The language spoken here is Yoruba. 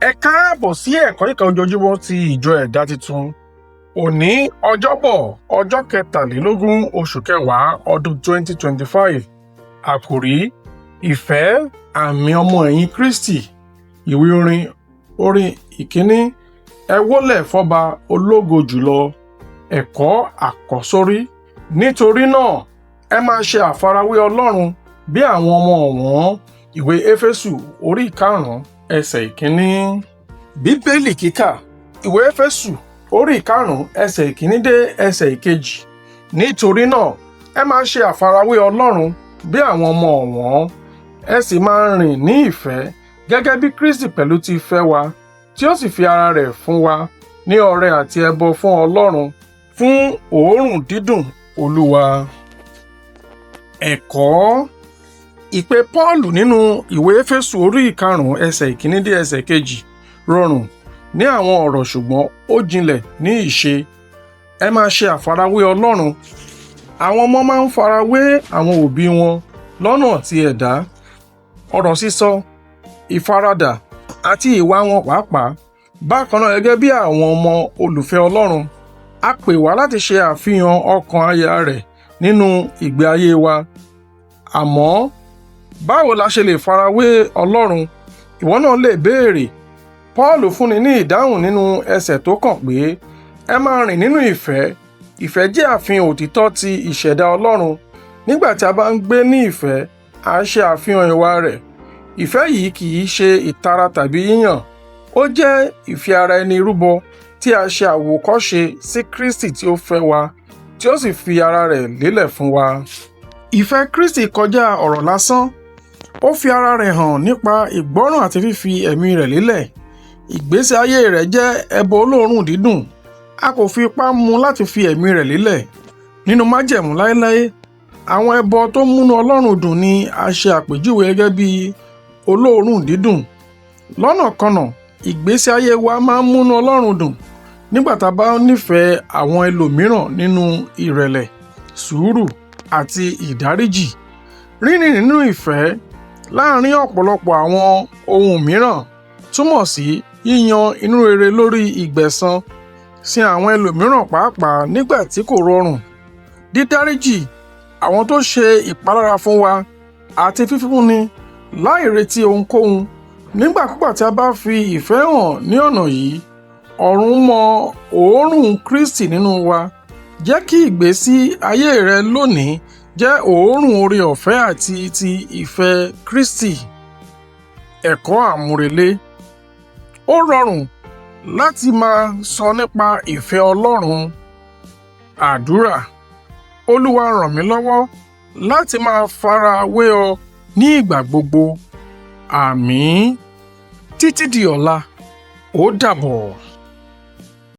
Ẹ káàbọ̀ sí ẹ̀kọ́ ìkà ojoojúmọ́ ti ìjọ ẹ̀dá titun. Òní ọjọ́bọ̀ ọjọ́ 23 oṣù kẹwàá ọdún 2025. Àkòrí: ìfẹ́ àmì ọmọ ẹ̀yìn Kristi. Ìwé orin ìkíní. Ẹ wólẹ̀ fọ́ba ológo jùlọ. Ẹ̀kọ́ àkọ́sórí. Nítorí náà, ẹ máa ṣe àfarawé Ọlọ́run bí àwọn ọmọ ọ̀wọ́n. Ìwé Efesu orí 5 ẹsẹ̀ ìkíní. Bíbélì kíkà. Ìwé Efesu orí 5 ẹsẹ̀ ìkíní dé ẹsẹ̀ ìkejì. Nítorí náà, ẹ máa ṣe àfarawé Ọlọ́run bí àwọn ọmọ ọ̀wọ́n. Ẹ sì máa rìn ní ìfẹ́ gẹ́gẹ́ bí Kristi pẹ̀lú ti fẹ́ wa, tí ó sì fi ara rẹ̀ fún wa ní ọrẹ àti ẹbọ fún Ọlọ́run fún òórùn dídùn Olúwa. Ẹ̀kọ́: Ìpè Paulu nínú ìwé Efesu orí 5 ẹsẹ̀ ìkíní dé ẹsẹ̀ kejì rọrùn ní àwọn ọ̀rọ̀ ṣùgbọ́n ó jinlẹ̀ ní ìṣe. Ẹ máa ṣe àfarawé Ọlọ́run. Àwọn ọmọ máa ń farawé àwọn òbí wọn lọ́nà ti ẹ̀dá, ọ̀rọ̀ sísọ, ìfaradà àti ìwà wọn pàápàá. Bákan náà, gẹ́gẹ́ bí àwọn ọmọ olùfẹ́ Ọlọ́run, a pè wá láti ṣe àfihàn ọkan-aya rẹ̀ nínú ìgbé ayé wa. Àmọ́, báwo la ṣe lè farawé Ọlọ́run? Ìwọ náà lè béèrè. Paulu fúnni ní ìdáhùn nínú ẹsẹ̀ tó kàn pé ẹ máa rìn nínú ìfẹ́. Ìfẹ́ jẹ́ àfihàn òtítọ́ ti ìṣẹ̀dá Ọlọ́run. Nígbà tí a bá ń gbé ní ìfẹ́, à ń ṣe àfihàn ìwà rẹ̀. Ìfẹ́ yìí kì í ṣe ìtara tàbí yíyàn. Ó jẹ́ ìfi ara ẹni rúbọ tí a ṣe àwòkọ́ṣe sí Kristi tí ó fẹ́ wa, tí ó sì fi ara rẹ̀ lélẹ̀ fún wa. Ìfẹ́ Kristi kọjá ọ̀rọ̀ lásán. Ó fi ara rẹ̀ hàn nípa ìgbọ́ràn àti fífi ẹ̀mí rẹ̀ lélẹ̀. Ìgbésí ayé rẹ̀ jẹ́ ẹbọ olóòórùn dídùn. A kò fi ipá mú láti fi ẹ̀mí rẹ̀ lélẹ̀. Nínú májẹ̀mú láéláé, àwọn ẹbọ tó múnú Ọlọ́run dùn ni a ṣe àpèjúwe gẹ́gẹ́ bí olóòórùn dídùn. Lọ́nàkọnà, ìgbésí ayé wa máa ń múnú Ọlọ́run dùn nígbà tá a bá nífẹ̀ẹ́ àwọn ẹlòmíràn nínú ìrẹ̀lẹ̀, sùúrù àti ìdáríjì. Rírìn nínú ìfẹ́ láàárín ọ̀pọ̀lọpọ̀ àwọn ohun mìíràn túmọ̀ sí yíyan inú rere lórí ìgbẹ̀san sí àwọn ẹlòmíràn pàápàá nígbà tí kò rọrùn. Dídáríjì àwọn tó ṣe ìpalára fún wa àti fífúnni láì retí ohunkóhun. Nígbàkúgbà tí a bá fi ìfẹ́ hàn ní ọ̀nà yìí, ọ̀run mọ òórùn Kristi nínú wa. Jẹ́ kí ìgbésí ayé rẹ lónìí jẹ́ òórùn oore-ọ̀fẹ́ àti ti ìfẹ́ Kristi. Ẹ̀kọ́ àmúrelé. Ó rọrùn láti máa sọ nípa ìfẹ́ Ọlọ́run. Àdúrà: Olúwa, ràn mí lọ́wọ́ láti máa farawé ọ ní ìgbà gbogbo. Àmín. Títí di ọ̀la, ó dàbọ̀.